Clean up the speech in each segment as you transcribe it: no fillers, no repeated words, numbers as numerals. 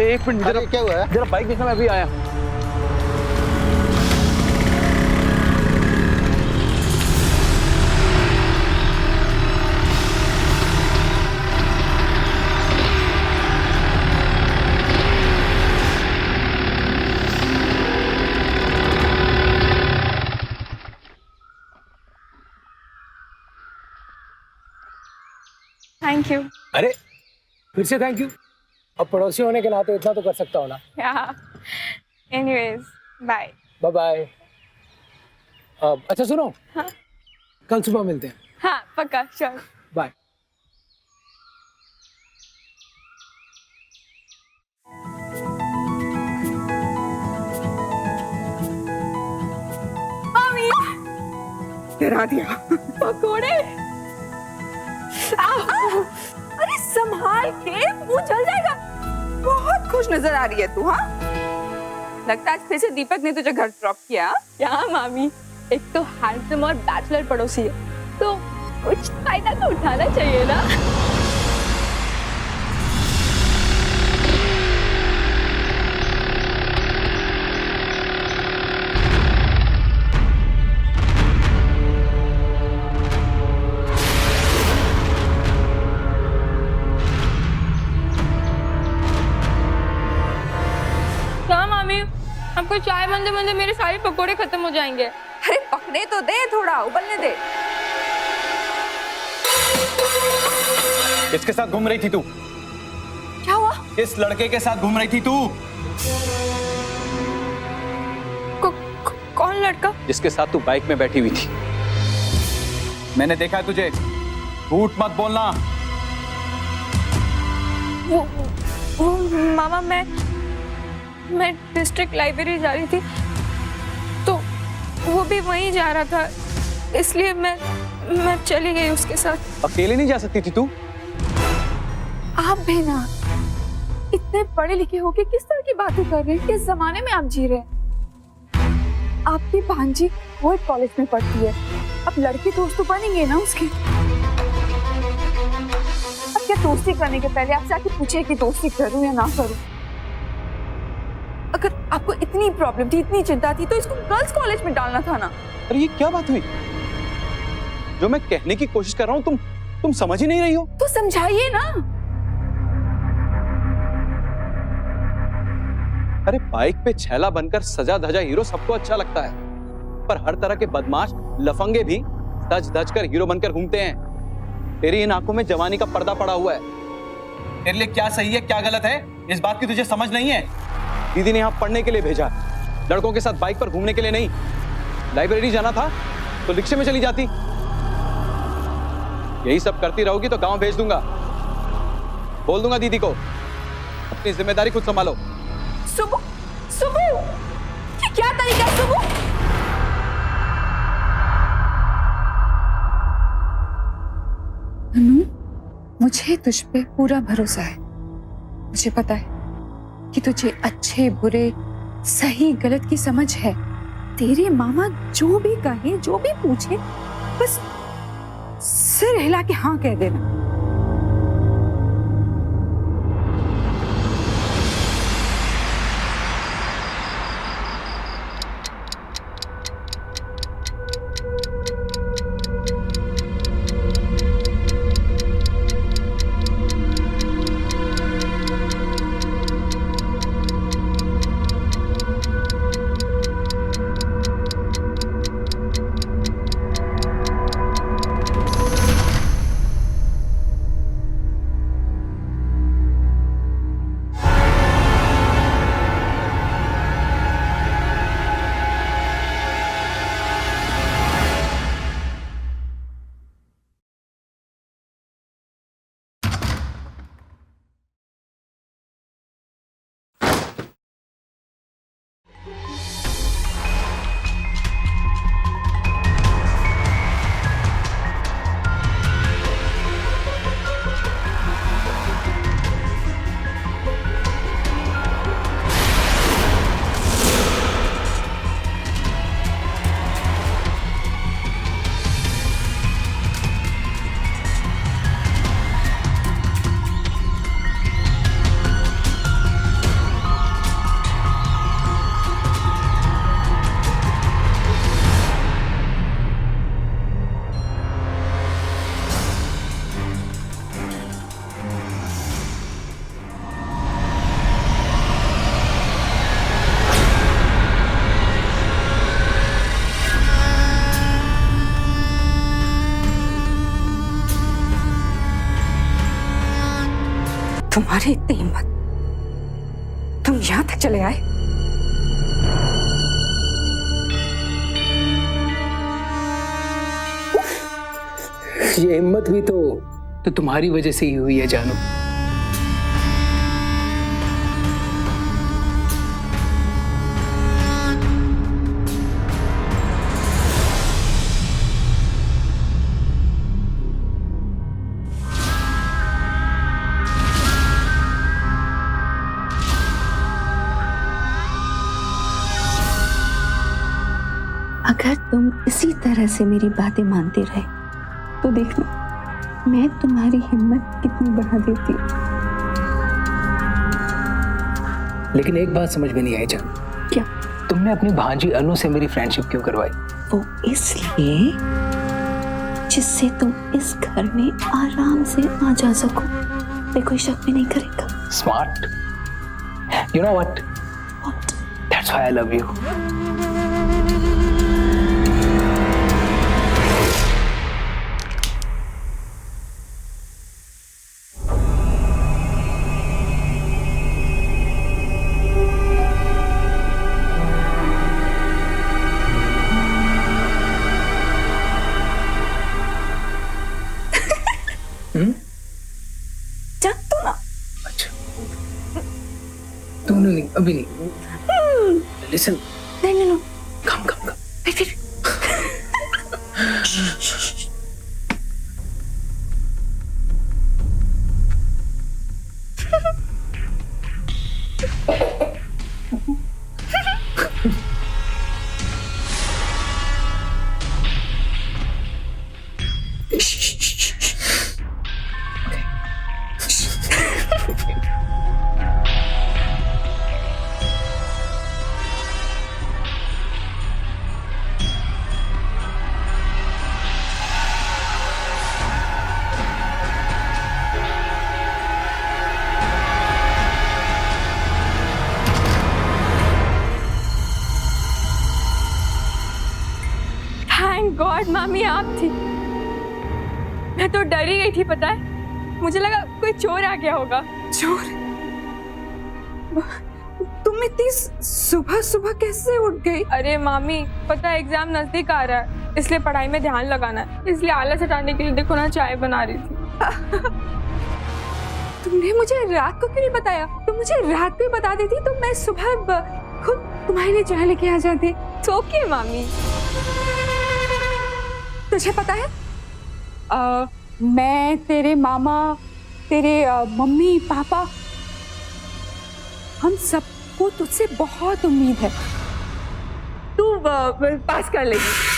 एक मिनट जरा, क्या हुआ है? जरा बाइक देखना, मैं अभी आया। Thank you. अरे फिर से थैंक यू। अब पड़ोसी होने के नाते इतना तो कर सकता हो ना। Anyways bye. Bye bye. अच्छा सुनो, हाँ कल सुबह मिलते हैं। हाँ पक्का, श्योर। बाय। मामी डरा दिया। पकोड़े। अरे संभाल के, मुंह जल जाएगा। बहुत खुश नजर आ रही है तू। हाँ, लगता है आज फिर से दीपक ने तुझे घर ड्रॉप किया। क्या मामी, एक तो हैंडसम और बैचलर पड़ोसी है, तो कुछ फायदा तो उठाना चाहिए ना। क्या मामी, आपको चाय बनते बनते मेरे सारे पकोड़े खत्म हो जाएंगे। अरे पकने तो दे, थोड़ा उबलने दे। किसके साथ घूम रही थी तू? क्या हुआ? किस लड़के के साथ घूम रही थी तू? कौन लड़का? जिसके साथ तू बाइक में बैठी हुई थी। मैंने देखा है तुझे, झूठ मत बोलना। वो मामा, मैं डिस्ट्रिक्ट लाइब्रेरी जा रही थी, तो वो भी वहीं जा रहा था, इसलिए मैं चली गई उसके साथ। अकेले नहीं जा सकती थी तू? आप भी ना, इतने पढ़े लिखे होके किस तरह की बातें कर रहे हैं? किस जमाने में आप जी रहे हैं? आपकी भांजी वो एक कॉलेज में पढ़ती है, अब लड़के दोस्त तो बनेंगे ना उसके। अब क्या दोस्ती करने के पहले आपसे आके पूछे कि दोस्ती करूं या ना करूं? अगर आपको इतनी प्रॉब्लम थी, इतनी चिंता थी, तो इसको गर्ल्स कॉलेज में डालना था ना। अरे ये क्या बात हुई? जो मैं कहने की कोशिश कर रहा हूँ तुम समझ ही नहीं रही हो। तो समझाइए ना। अरे बाइक पे छैला बनकर सजा धजा हीरो सबको अच्छा लगता है, पर हर तरह के बदमाश लफंगे भी सज धज कर हीरो बनकर घूमते हैं। तेरी इन आंखों में जवानी का पर्दा पड़ा हुआ है। तेरे लिए क्या सही है क्या गलत है, इस बात की तुझे समझ नहीं है। दीदी ने यहाँ पढ़ने के लिए भेजा, लड़कों के साथ बाइक पर घूमने के लिए नहीं। लाइब्रेरी जाना था तो रिक्शे में चली जाती। यही सब करती रहोगी तो गांव भेज दूंगा। बोल दूंगा दीदी को, अपनी जिम्मेदारी खुद संभालो। सुबह सुबह, ये क्या तरीका है सुबह? अनु, मुझे तुझ पे पूरा भरोसा है। मुझे पता है कि तुझे अच्छे बुरे सही गलत की समझ है। तेरे मामा जो भी कहे, जो भी पूछे, बस सिर हिला के हाँ कह देना। तुम्हारी इतनी हिम्मत, तुम यहां तक चले आए? ये हिम्मत भी तो तुम्हारी वजह से ही हुई है जानू। अगर तुम इसी तरह से मेरी बातें मानते रहे तो देखना मैं तुम्हारी हिम्मत कितनी बढ़ा देती हूँ। लेकिन एक बात समझ में नहीं आई जान, क्या? तुमने अपनी भांजी अनु से मेरी फ्रेंडशिप क्यों करवाई? वो इसलिए जिससे तुम इस घर में आराम से आ जा सको, मैं कोई शक भी नहीं करेगा। Smart. You know what? What? That's why I love you. जा तो ना। अच्छा, तुमने नहीं, अभी नहीं। Listen. नहीं, Come. फिर थैंक गॉड मामी आप थी। मैं तो डर ही गई थी, पता है, मुझे लगा कोई चोर आ गया होगा। चोर? तुम इतनी सुबह सुबह कैसे उठ गई? अरे मामी, पता है एग्जाम नजदीक आ रहा है, इसलिए पढ़ाई में ध्यान लगाना है, इसलिए आलस हटाने के लिए देखो ना चाय बना रही थी। तुमने मुझे रात को क्यों नहीं बताया? तुम मुझे रात को ही बता देती तो मैं सुबह खुद तुम्हारे लिए चाय लेके आ जाती। ओके मामी। तुझे पता है मैं, तेरे मामा, तेरे मम्मी पापा, हम सबको तुझसे बहुत उम्मीद है। तू पास कर लेगी।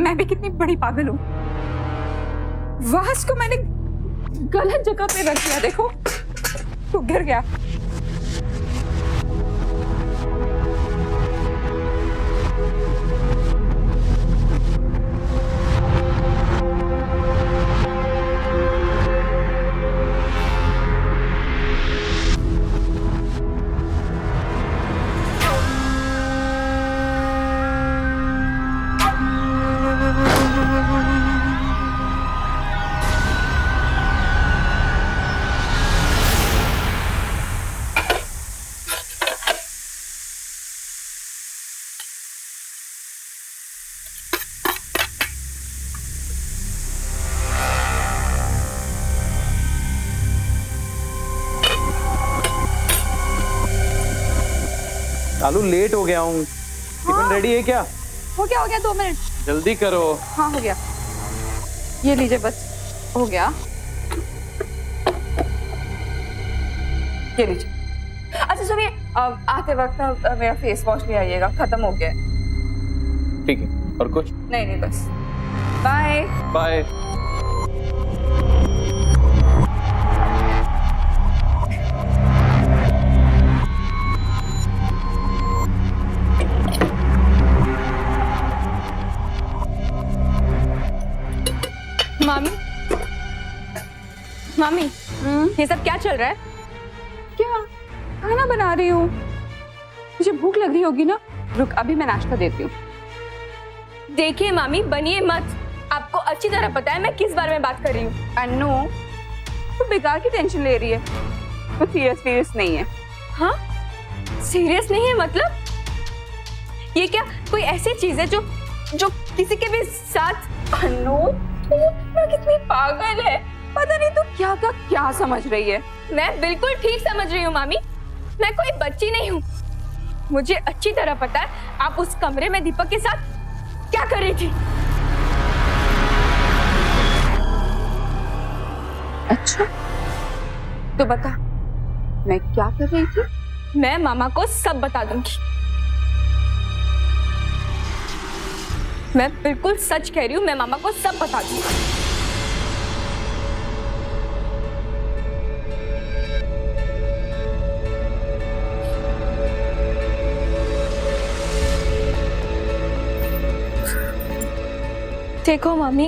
मैं भी कितनी बड़ी पागल हूँ। वास को मैंने गलत जगह पे रख दिया, देखो तो गिर गया। चालू लेट हो गया हूँ। टिफिन रेडी है क्या? हो गया 2 मिनट। जल्दी करो। हाँ हो गया, ये लीजिए बस, हो गया, ये लीजिए। अच्छा सुनिए, आते वक्त ना मेरा फेस वॉश ले आइएगा, खत्म हो गया है। ठीक है, और कुछ? नहीं बस, बाय बाय। मामी, मामी, ये सब क्या चल रहा है? क्या खाना बना रही हूँ, मुझे भूख लग रही होगी ना, रुक अभी मैं नाश्ता देती हूँ। देखिए मामी, बनिए मत, आपको अच्छी तरह पता है मैं किस बारे में बात कर रही हूँ। अन्नू तू बेकार की टेंशन ले रही है, तो सीरियस नहीं है। हाँ, सीरियस नहीं है मतलब? ये क्या कोई ऐसी चीज है जो किसी के भी साथ? अन्नू तू कितनी पागल है, पता नहीं तू क्या समझ रही है। मैं बिल्कुल ठीक समझ रही हूँ मामी, मैं कोई बच्ची नहीं हूँ। मुझे अच्छी तरह पता है आप उस कमरे में दीपक के साथ क्या कर रही थी। अच्छा तो बता मैं क्या कर रही थी? मैं मामा को सब बता दूंगी। मैं बिल्कुल सच कह रही हूँ, मैं मामा को सब बता दूंगी। देखो मामी,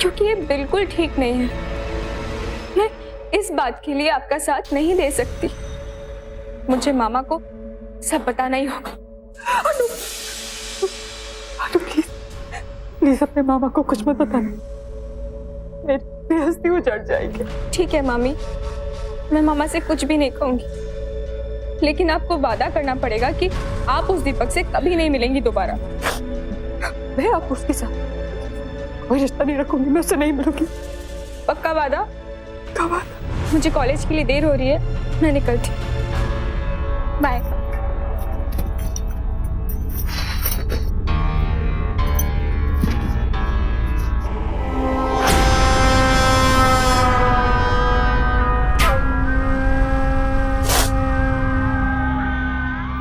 क्योंकि ये बिल्कुल ठीक नहीं है, मैं इस बात के लिए आपका साथ नहीं दे सकती। मुझे मामा को सब बताना ही होगा। प्लीज अपने मामा को कुछ मत बताना, मेरी बेइज्जती हो चढ़ जाएगी। ठीक है मामी, मैं मामा से कुछ भी नहीं कहूंगी, लेकिन आपको वादा करना पड़ेगा कि आप उस दीपक से कभी नहीं मिलेंगी दोबारा। मैं आप उसके साथ कोई रिश्ता नहीं रखूंगी, मैं उससे नहीं मिलूंगी। पक्का वादा? क्या बात? मुझे कॉलेज के लिए देर हो रही है, मैं निकलती हूँ। बाय।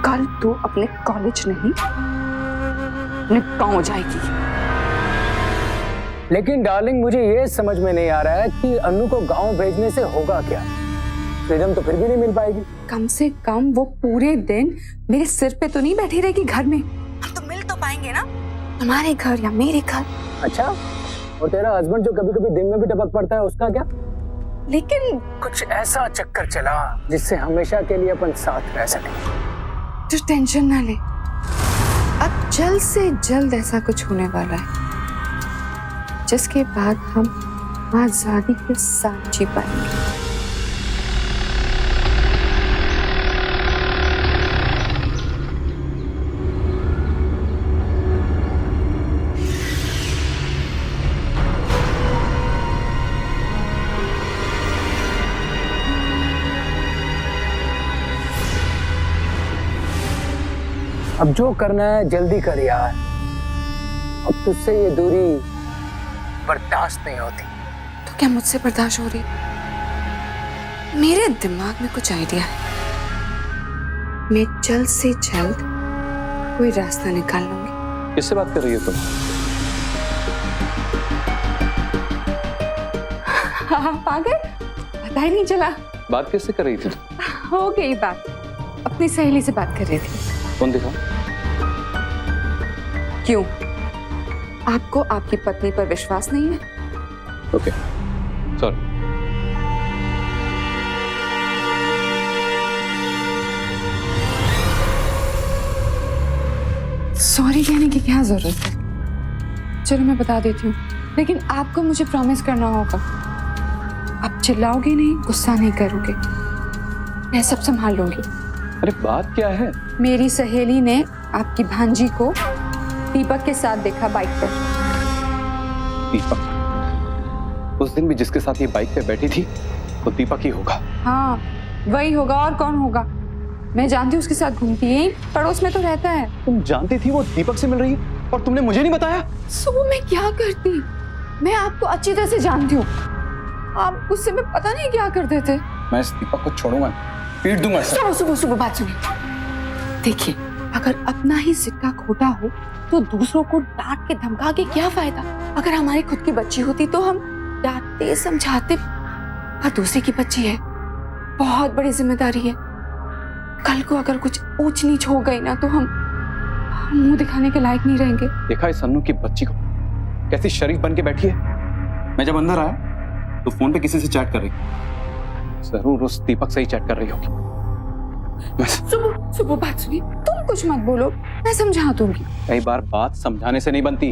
कल तू अपने कॉलेज नहीं अपने गांव जाएगी। लेकिन डार्लिंग मुझे ये समझ में नहीं आ रहा है कि अन्नू को गांव भेजने से होगा क्या? फ्रीडम तो फिर भी नहीं मिल पाएगी। कम से कम वो पूरे दिन मेरे सिर पे तो नहीं बैठी रहेगी घर में। हम तो मिल तो पाएंगे ना, तुम्हारे घर या मेरे घर। अच्छा, और तेरा हस्बैंड जो कभी कभी दिन में भी टपक पड़ता है उसका क्या? लेकिन कुछ ऐसा चक्कर चला जिससे हमेशा के लिए अपन साथ रह सके। तू टेंशन ना ले, अब जल्द से जल्द ऐसा कुछ होने वाला है जिसके बाद हम आजादी के साथ जी पाएंगे। अब जो करना है जल्दी कर यार, अब तुझसे ये दूरी बर्दाश्त नहीं होती। तो क्या मुझसे बर्दाश्त हो रही? मेरे दिमाग में कुछ आइडिया है, मैं जल्द से जल्द कोई रास्ता निकाल लूंगी। किससे बात कर रही हो तुम? हाँ पागल, पता ही नहीं चला। बात किससे कर रही थी तुम? हो गई बात, अपनी सहेली से बात कर रही थी। कौन दिखा? क्यों, आपको आपकी पत्नी पर विश्वास नहीं है? Okay, sorry. सॉरी कहने की क्या जरूरत है? चलो मैं बता देती हूँ, लेकिन आपको मुझे प्रॉमिस करना होगा, आप चिल्लाओगे नहीं, गुस्सा नहीं करोगे, मैं सब संभाल लूंगी। अरे बात क्या है? मेरी सहेली ने आपकी भांजी को दीपक के साथ देखा बाइक पर। दीपक? उस दिन भी जिसके साथ ये बाइक पे बैठी थी वो दीपक ही होगा। हाँ वही होगा, और कौन होगा? मैं जानती हूँ उसके साथ घूमती है, पड़ोस में तो रहता है। तुम जानती थी वो दीपक से मिल रही है और तुमने मुझे नहीं बताया? सुबह मैं क्या करती, मैं आपको अच्छी तरह से जानती हूँ। आप उससे मैं पता नहीं क्या करते थे। मैं इस दीपक को छोड़ूंगा, पीट दूंगा इसे। सुबह बात सुनिए। देखिए, अगर अपना ही सिक्का खोटा हो तो दूसरों को डांट के धमका के क्या फायदा। अगर हमारी खुद की बच्ची होती तो हम डांटते समझाते, और दूसरे की बच्ची है, बहुत बड़ी जिम्मेदारी है। कल को अगर कुछ ऊंच नीच हो गई ना तो हम मुंह दिखाने के लायक नहीं रहेंगे। देखा इस सन्नू की बच्ची को कैसी शरीफ बन के बैठी है। मैं जब अंदर आया तो फोन पे किसी से चैट कर रही, जरूर उस दीपक से ही चैट कर रही होगी। सुबह बात सुनिए, तुम कुछ मत बोलो, मैं समझा दूंगी। कई बार बात समझाने से नहीं बनती,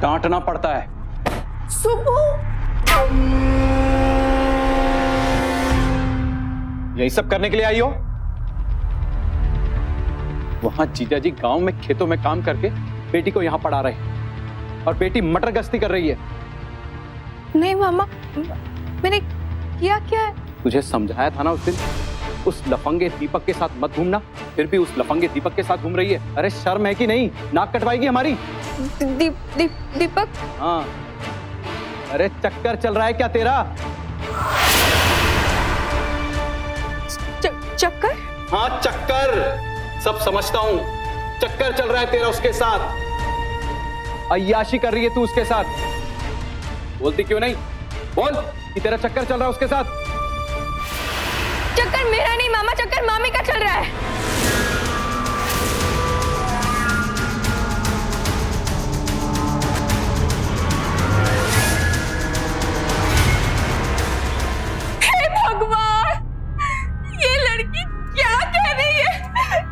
डांटना पड़ता है। सुबह यही सब करने के लिए आई हो? वहां जीजा जी गांव में खेतों में काम करके बेटी को यहां पढ़ा रहे हैं और बेटी मटर गश्ती कर रही है। नहीं मामा, मैंने किया क्या है? तुझे समझाया था ना उस दिन, उस लफंगे दीपक के साथ मत घूमना, फिर भी उस लफंगे दीपक के साथ घूम रही है। अरे शर्म है कि नहीं? नाक कटवाएगी हमारी। दीपक? हाँ, अरे चक्कर चल रहा है क्या तेरा? चक्कर? हाँ चक्कर, सब समझता हूं। चक्कर चल रहा है तेरा उसके साथ, अय्याशी कर रही है तू उसके साथ। बोलती क्यों नहीं? बोल कि तेरा चक्कर चल रहा है उसके साथ। चक्कर मेरा नहीं मामा, चक्कर मामी का चल रहा है। हे भगवान, ये लड़की क्या कह रही है?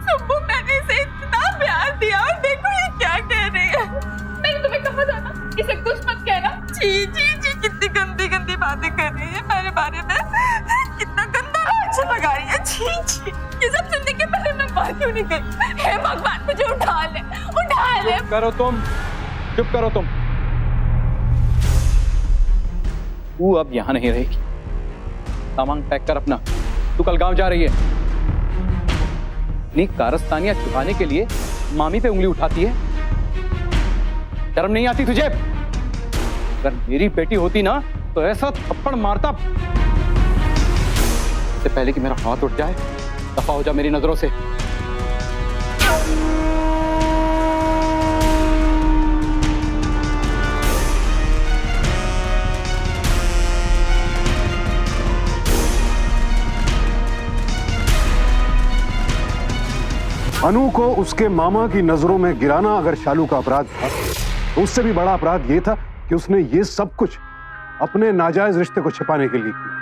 सुब्बू, मैंने इसे इतना प्यार दिया और देखो ये क्या कह रही है। मैंने तुम्हें कहा था ना, इसे कुछ मत कहना। जी जी जी, कितनी गंदी गंदी बातें कर रही है मेरे बारे में, कितना गंदा अच्छा लगा रही है। छी छी, ये सब सुनने के पहले मैं बात क्यों नहीं गई? हे भगवान, मुझे उठा ले, उठा ले। चुप करो तुम, चुप करो तुम। तू अब यहां नहीं रहेगी, सामान पैक कर अपना, तू कल गांव जा रही है। अपनी कारस्तानियां छुपाने के लिए मामी पे उंगली उठाती है, शर्म नहीं आती तुझे? अगर मेरी बेटी होती ना तो ऐसा थप्पड़ मारता, इससे पहले कि मेरा हाथ उठ जाए, दफा हो जा मेरी नजरों से। अनु को उसके मामा की नजरों में गिराना अगर शालू का अपराध था, तो उससे भी बड़ा अपराध यह था कि उसने ये सब कुछ अपने नाजायज रिश्ते को छिपाने के लिए किया।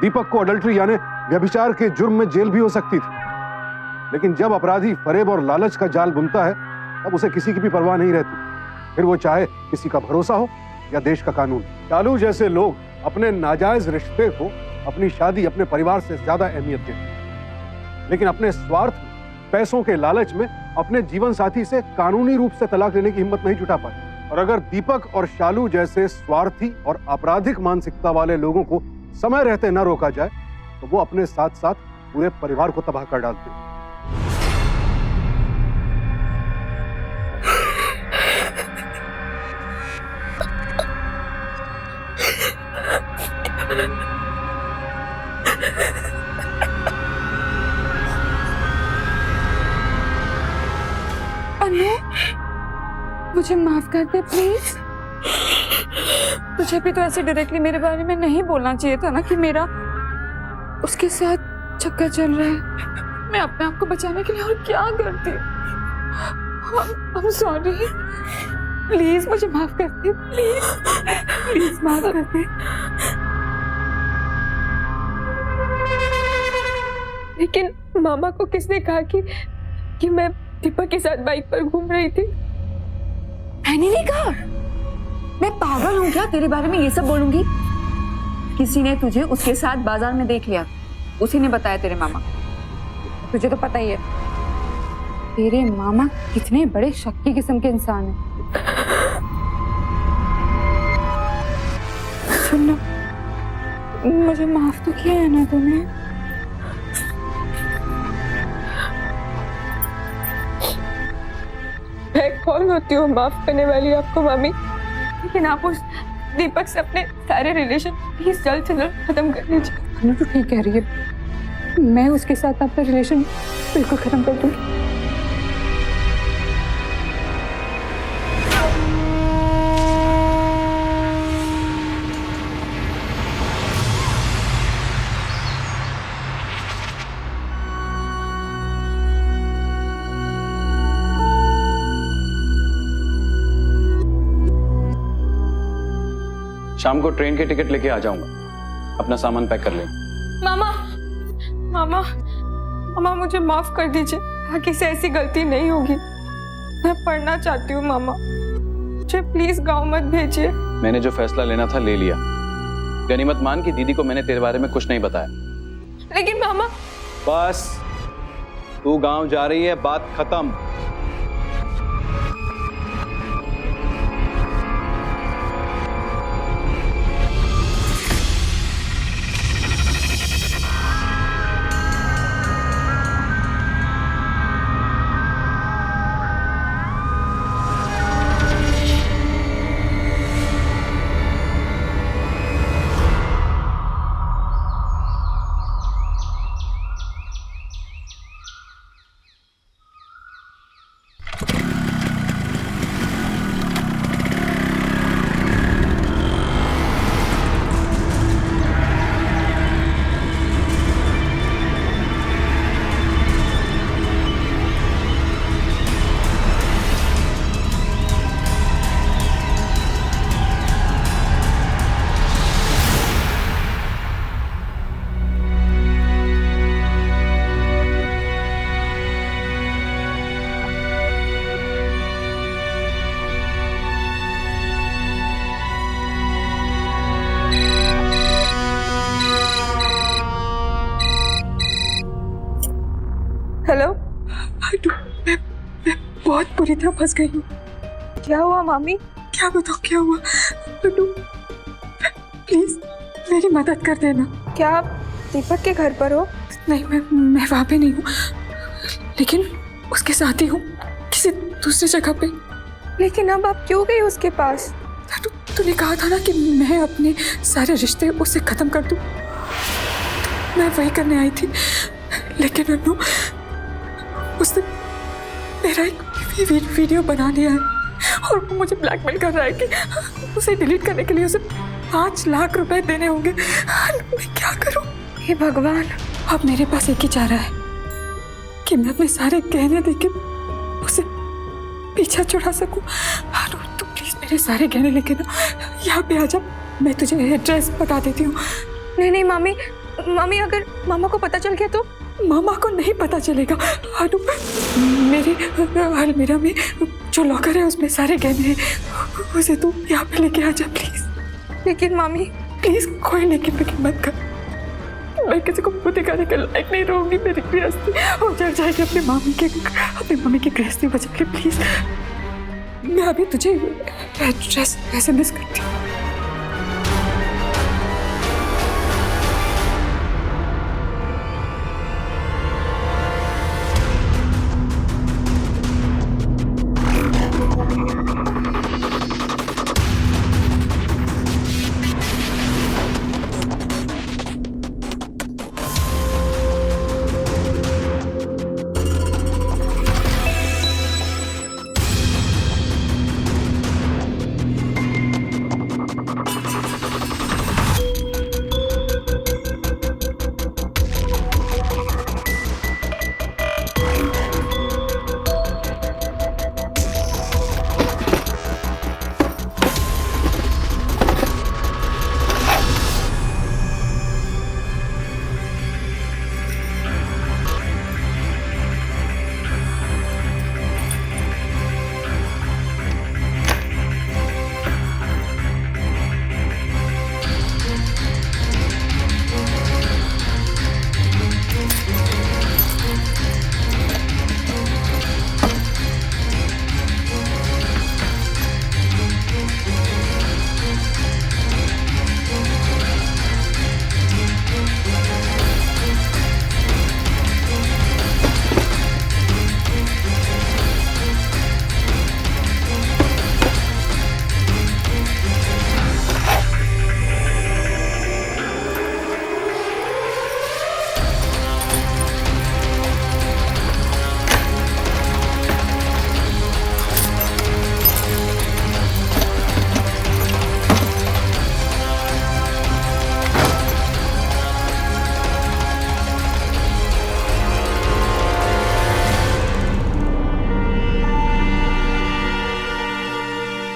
दीपक को अडल्ट्री यानी व्यभिचार के जुर्म में जेल भी हो सकती थी, लेकिन जब अपराधी फरेब और लालच का जाल बुनता है तब उसे किसी की भी परवाह नहीं रहती, फिर वो चाहे किसी का भरोसा हो या देश का कानून। शालू जैसे लोग अपने नाजायज रिश्ते को अपनी शादी, अपने परिवार से ज्यादा अहमियत देते हैं, लेकिन अपने स्वार्थ में, पैसों के लालच में अपने जीवन साथी से कानूनी रूप से तलाक लेने की हिम्मत नहीं जुटा पाते। और अगर दीपक और शालू जैसे स्वार्थी और आपराधिक मानसिकता वाले लोगों को समय रहते न रोका जाए तो वो अपने साथ साथ पूरे परिवार को तबाह कर डालते हैं। अनु, मुझे माफ कर दे प्लीज। तुझे भी तो ऐसे डायरेक्टली मेरे बारे में नहीं बोलना चाहिए था ना कि मेरा उसके साथ चक्कर चल रहा है। मैं अपने आप को बचाने के लिए और क्या करती। I'm sorry, प्लीज मुझे माफ कर दे, प्लीज माफ कर दे। लेकिन मामा को किसने कहा कि मैं दीपक के साथ बाइक पर घूम रही थी? मैंने नहीं कहा। मैं पागल हूँ क्या तेरे बारे में ये सब बोलूंगी? किसी ने तुझे उसके साथ बाजार में देख लिया, उसी ने बताया तेरे मामा। तुझे तो पता ही है तेरे मामा कितने बड़े शक्की किस्म के इंसान हैं। सुनो, मुझे माफ तो किया है ना तुमने? कौन होती हूँ माफ करने वाली आपको मामी, लेकिन आप उस दीपक से अपने सारे रिलेशन प्लीज जल्द से जल्द खत्म कर लीजिए। अनु तो ठीक कह रही है, मैं उसके साथ अपना रिलेशन बिल्कुल खत्म कर दूंगी। शाम को ट्रेन की टिकट लेके आ जाऊंगा, अपना सामान पैक कर लें। मामा मामा मामा मुझे माफ कर दीजिए, आगे से ऐसी गलती नहीं होगी। मैं पढ़ना चाहती हूँ मामा, मुझे प्लीज गांव मत भेजिए। मैंने जो फैसला लेना था ले लिया। गनीमत मान की दीदी को मैंने तेरे बारे में कुछ नहीं बताया। लेकिन मामा बस तू गांव जा रही है, बात खत्म। हेलो, मैं बहुत बुरी तरह फंस गई हूँ। क्या हुआ मामी? क्या बताओ क्या हुआ? प्लीज मेरी मदद कर देना। क्या आप दीपक के घर पर हो? नहीं, मैं वहाँ पे नहीं हूँ, लेकिन उसके साथ ही हूँ, किसी दूसरी जगह पे। लेकिन अब आप क्यों गई उसके पास? तूने कहा था ना कि मैं अपने सारे रिश्ते उससे खत्म कर दूँ, मैं वही करने आई थी। लेकिन अनु, उसने मेरा एक वीडियो बना लिया है और वो मुझे ब्लैकमेल कर रहा है कि उसे डिलीट करने के लिए उसे 5 लाख रुपए देने होंगे। मैं क्या करूं? हे भगवान, अब मेरे पास एक ही चारा है कि मैं अपने सारे गहने देके उसे पीछा छुड़ा सकूं। तू प्लीज मेरे सारे गहने लेके ना यहाँ पे आ जा, मैं तुझे एड्रेस बता देती हूँ। नहीं मामी, अगर मामा को पता चल गया तो? मामा को नहीं पता चलेगा। मेरे अलमीरा में जो लॉकर है उसमें सारे गहने हैं, उसे तू यहाँ पे लेके आ जा प्लीज। लेकिन मामी प्लीज कोई लेकिन मत कर, मैं किसी को मुंह दिखाने के लायक नहीं रहूंगी। मेरी गृहस्थी हो जाएगी अपने मम्मी की गृहस्थी बचा के। प्लीज मैं अभी तुझे एड्रेस SMS करती हूँ।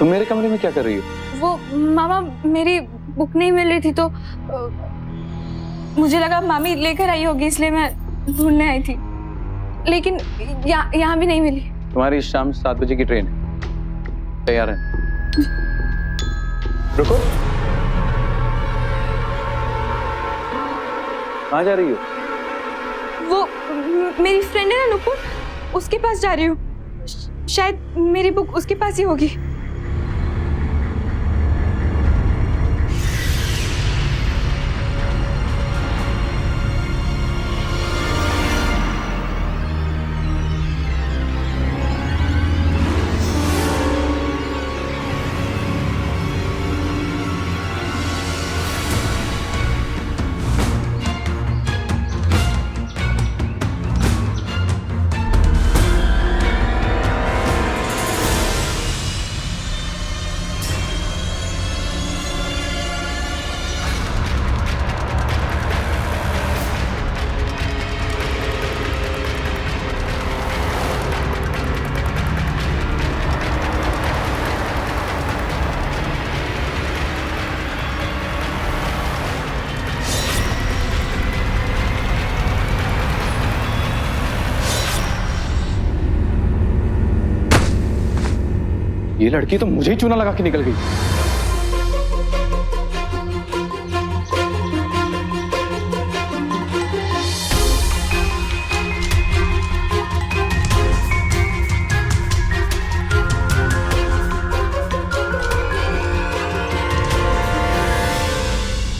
तुम मेरे कमरे में क्या कर रही हो? वो मामा मेरी बुक नहीं मिल रही थी तो मुझे लगा मामी लेकर आई होगी, इसलिए मैं ढूंढने आई थी, लेकिन यहाँ भी नहीं मिली। तुम्हारी शाम 7 बजे की ट्रेन है, तैयार है? रुको, कहाँ जा रही हो? वो मेरी फ्रेंड है ना नुपुर, उसके पास जा रही हूँ। शायद मेरी बुक उसके पास ही होगी। ये लड़की तो मुझे ही चूना लगा के निकल गई।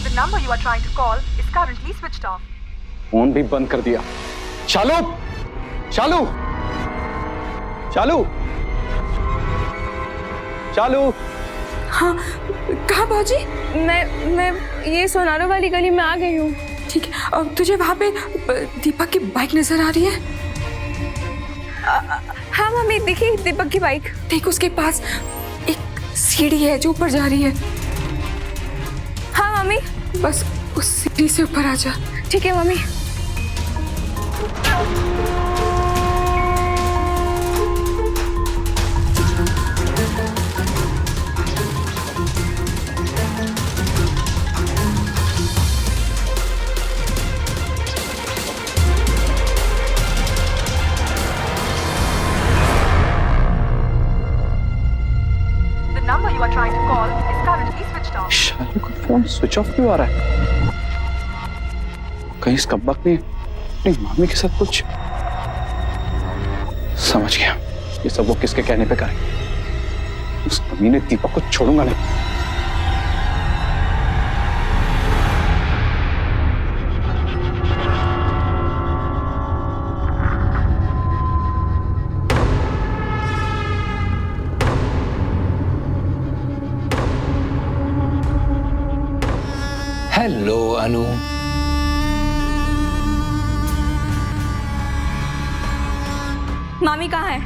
The number you are trying to call is currently switched off. Phone भी बंद कर दिया। शालू, शालू, शालू, शालू। हाँ, कहाँ बाजी? मैं ये सोनारो वाली गली में आ गई हूँ। ठीक है, अब तुझे वहाँ पे दीपक की बाइक नजर आ रही है? हाँ मम्मी, देखिए दीपक की बाइक। देख, उसके पास एक सीढ़ी है जो ऊपर जा रही है। हाँ मम्मी। बस उस सीढ़ी से ऊपर आ जा। ठीक है mummy. The number you are trying to call is currently switched off. शालू का फोन स्विच ऑफ क्यों आ रहा है? कहीं इस कब्बक ने अपनी मामी के साथ कुछ। समझ गया, ये सब वो किसके कहने पे करे। उस कमीने दीपक को छोड़ूंगा नहीं। हेलो अनु। मामी कहाँ है?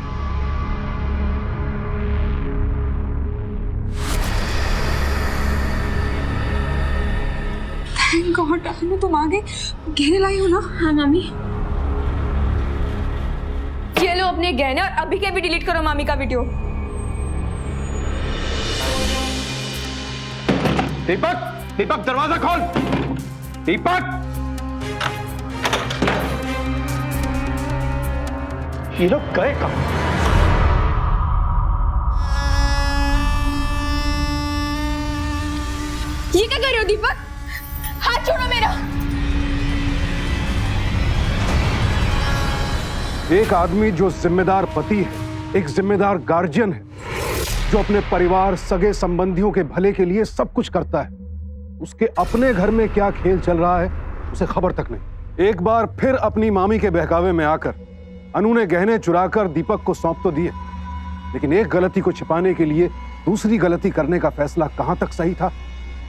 थैंक गॉड, अनु तुम आ गए। गहने लाई हो ना? हाँ मामी। ये लो अपने गहने, और अभी के अभी डिलीट करो मामी का वीडियो। दीपक, दीपक दरवाजा खोल। दीपक, ये लोग गए कहाँ? ये क्या कर रहे हो दीपक? हाथ छोड़ो मेरा। एक आदमी जो जिम्मेदार पति है, एक जिम्मेदार गार्जियन है, जो अपने परिवार, सगे संबंधियों के भले के लिए सब कुछ करता है, उसके अपने घर में क्या खेल चल रहा है उसे खबर तक नहीं। एक बार फिर अपनी मामी के बहकावे में आकर अनु ने गहने चुराकर दीपक को सौंप तो दिए, लेकिन एक गलती को छिपाने के लिए दूसरी गलती करने का फैसला कहां तक सही था,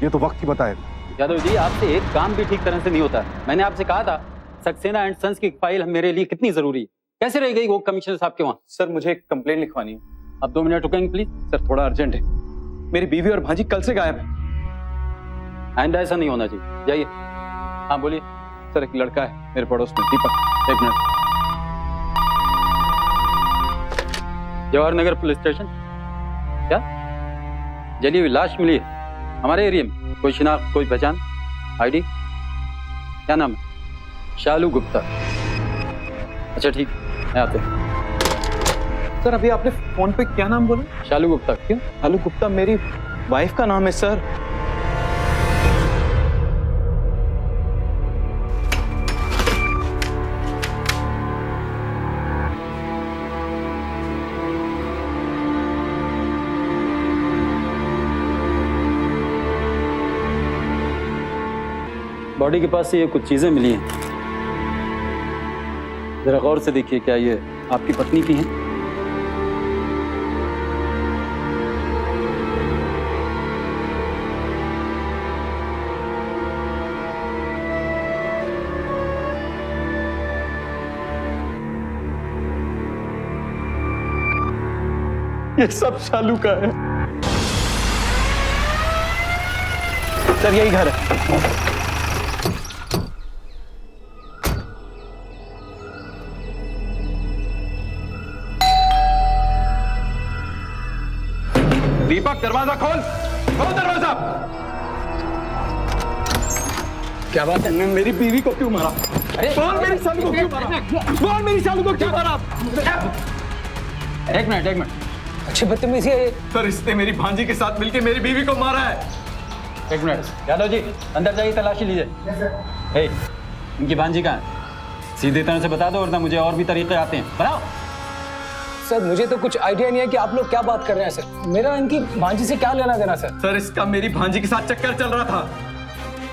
ये तो वक्त ही बताएगा। यादव जी, आपसे एक काम भी ठीक तरह से नहीं होता। मैंने आपसे कहा था सक्सेना एंड सन्स की फाइल मेरे लिए कितनी जरूरी है, कैसे रह गई वो कमिश्नर साहब के वहाँ? सर, मुझे एक कंप्लेंट लिखवानी है। आप 2 मिनट रुकेंगे प्लीज? सर, थोड़ा अर्जेंट है। मेरी बीवी और भांजी कल से गायब है। एंड ऐसा नहीं होना चाहिए, जाइए। हाँ बोलिए। सर, एक लड़का है मेरे पड़ोस में, दीपक। 1 minute. Jawahar Nagar police station? क्या जली हुई लाश मिली है हमारे एरिया में। कोई शिनाख्त, कोई पहचान, आईडी? क्या नाम है? शालू गुप्ता। अच्छा ठीक, मैं आते हैं। सर अभी आपने फोन पे क्या नाम बोला? शालू गुप्ता। क्यों? शालू गुप्ता मेरी वाइफ का नाम है सर। बॉडी के पास से ये कुछ चीजें मिली हैं, जरा गौर से देखिए। क्या ये आपकी पत्नी की हैं? ये सब शालू का है सर, यही घर है। दीपक दरवाजा खोल, खोल दरवाजा। क्या बात है? मेरी बीवी को क्यों मारा? अरे कौन मेरी शालू को क्यों मारा? कौन मेरी शालू को क्यों मारा? एक मिनट, एक मिनट। अच्छी बदतमीजी है ये। सर इसने मेरी भांजी के साथ मिलकर मेरी बीवी को मारा है। एक मिनट यादव जी, अंदर जाइए, तलाशी लीजिए। इनकी भांजी कहाँ है? सीधे तरह से बता दो, वरना मुझे और भी तरीके आते हैं। बताओ। सर मुझे तो कुछ आइडिया नहीं है कि आप लोग क्या बात कर रहे हैं सर। मेरा इनकी भांजी से क्या लेना देना सर? सर इसका मेरी भांजी के साथ चक्कर चल रहा था।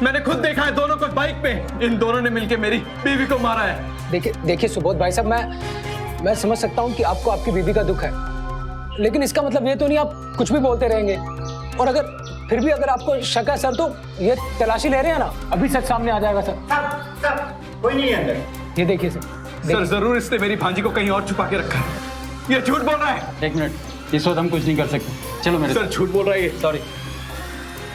मैंने खुद देखा है दोनों को बाइक पे। इन दोनों ने मिलकर मेरी बीवी को मारा है। देखिए सुबोध भाई साहब, मैं समझ सकता हूँ कि आपको आपकी बीवी का दुख है, लेकिन इसका मतलब ये तो नहीं आप कुछ भी बोलते रहेंगे। और अगर फिर भी अगर आपको शक है सर, तो ये तलाशी ले रहे हैं ना, अभी सच सामने आ जाएगा सर। सर कोई नहीं है अंदर। ये देखिए सर। सर जरूर इसने मेरी भांजी को कहीं और छुपा के रखा है। ये झूठ बोल रहा है। एक मिनट, इस वक्त हम कुछ नहीं कर सकते। चलो मेरे सर झूठ बोल रहा है ये। सॉरी,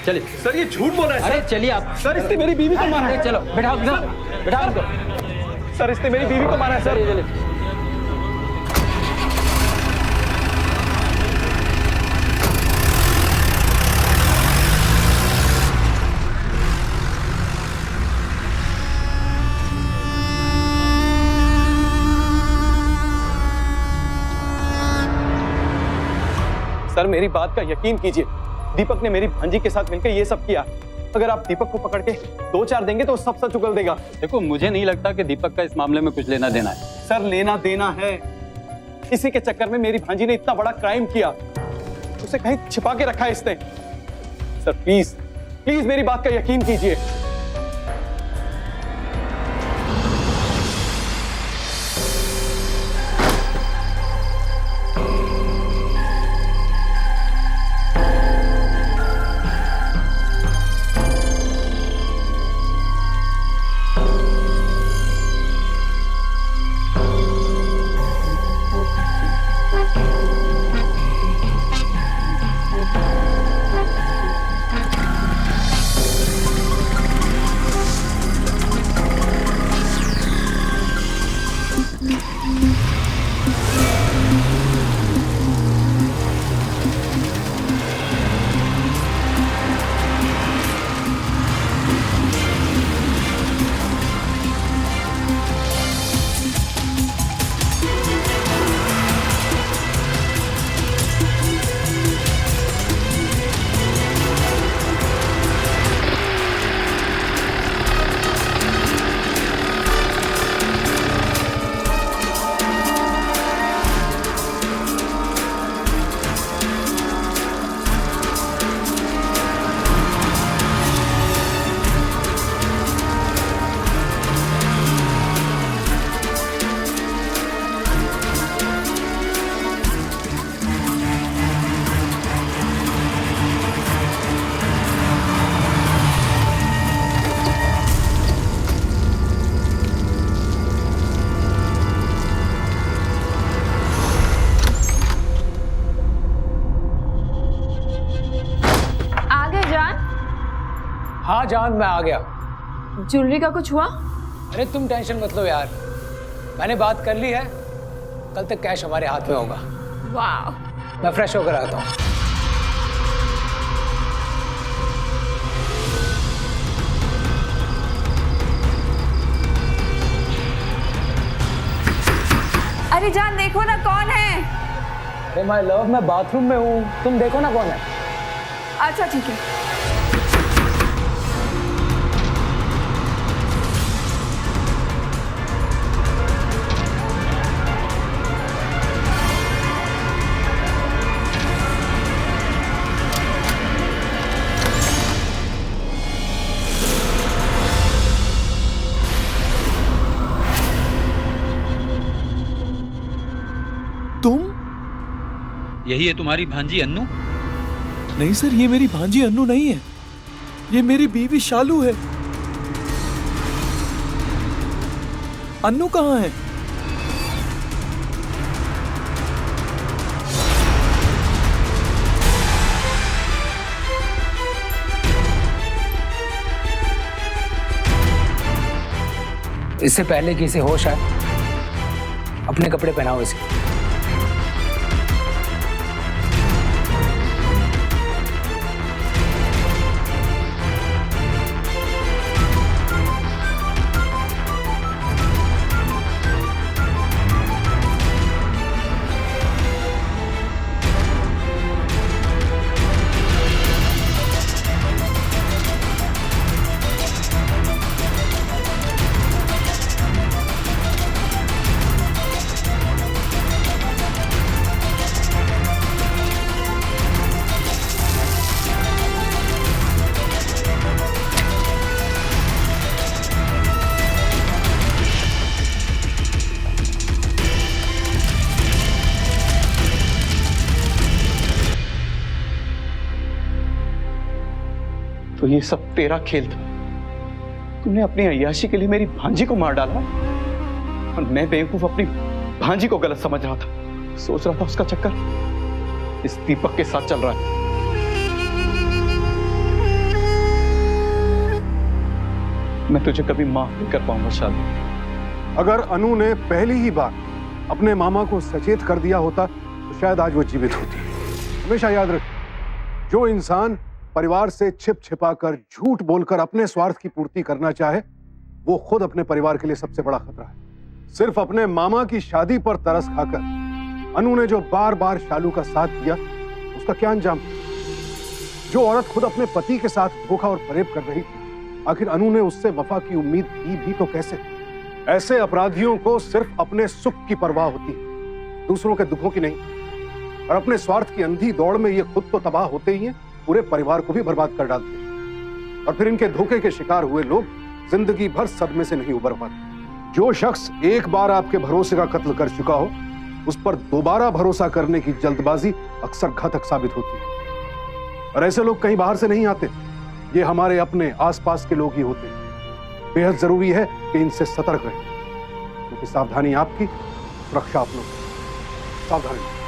चलिए। सर ये झूठ बोल रहा है। अरे चलिए आप। सर इसने मेरी बीवी को मारा है। चलो बैठाओ, बैठाओ उनको। सर इसने मेरी बीवी को मारा है। सर चलिए। सर मेरी बात का यकीन कीजिए, दीपक ने मेरी भांजी के साथ मिलकर ये सब किया। अगर आप दीपक को पकड़ के 2-4 देंगे तो सब सच उगल देगा। देखो, मुझे नहीं लगता कि दीपक का इस मामले में कुछ लेना देना है। सर लेना देना है। इसी के चक्कर में मेरी भांजी ने इतना बड़ा क्राइम किया, उसे कहीं छिपा के रखा है इसने। सर प्लीज प्लीज मेरी बात का यकीन कीजिए। हाँ जान, मैं आ गया। ज्वेलरी का कुछ हुआ? अरे तुम टेंशन मत लो यार, मैंने बात कर ली है। कल तक कैश हमारे हाथ में होगा। वाह। मैं फ्रेश होकर आता हूँ। अरे जान देखो ना कौन है। अरे माय लव, मैं बाथरूम में हूँ, तुम देखो ना कौन है। अच्छा ठीक है। तुम? यही है तुम्हारी भांजी अन्नू? नहीं सर, ये मेरी भांजी अन्नू नहीं है, ये मेरी बीवी शालू है। अन्नू कहाँ है? इससे पहले कि इसे होश आए, अपने कपड़े पहनाओ इसे। तो ये सब तेरा खेल था। तूने अपनी अय्याशी के लिए मेरी भांजी को मार डाला और मैं बेवकूफ अपनी भांजी को गलत समझ रहा था। सोच रहा था उसका चक्कर इस दीपक के साथ चल रहा है। मैं तुझे कभी माफ नहीं कर पाऊंगा शादी। अगर अनु ने पहली ही बार अपने मामा को सचेत कर दिया होता तो शायद आज वो जीवित होती। हमेशा याद रख, जो इंसान परिवार से छिप छिपा कर झूठ बोलकर अपने स्वार्थ की पूर्ति करना चाहे, वो खुद अपने परिवार के लिए सबसे बड़ा खतरा है। सिर्फ अपने मामा की शादी पर तरस खाकर अनु ने जो बार बार शालू का साथ दिया, उसका क्या अंजाम? जो औरत खुद अपने पति के साथ धोखा और फरेब कर रही थी, आखिर अनु ने उससे वफा की उम्मीद की भी तो कैसे? ऐसे अपराधियों को सिर्फ अपने सुख की परवाह होती है, दूसरों के दुखों की नहीं। और अपने स्वार्थ की अंधी दौड़ में ये खुद तो तबाह होते ही हैं, पूरे परिवार को भी बर्बाद कर डालते हैं। और फिर इनके धोखे के शिकार हुए लोग जिंदगी भर सदमे से नहीं उबर पाते। जो शख्स एक बार आपके भरोसे का कत्ल कर चुका हो, उस पर दोबारा भरोसा करने की जल्दबाजी अक्सर घातक साबित होती है। और ऐसे लोग कहीं बाहर से नहीं आते, ये हमारे अपने आसपास के लोग ही होते हैं। बेहद जरूरी है कि इनसे सतर्क रहें, क्योंकि सावधानी आपकी, सुरक्षा आप लोग। सावधानी।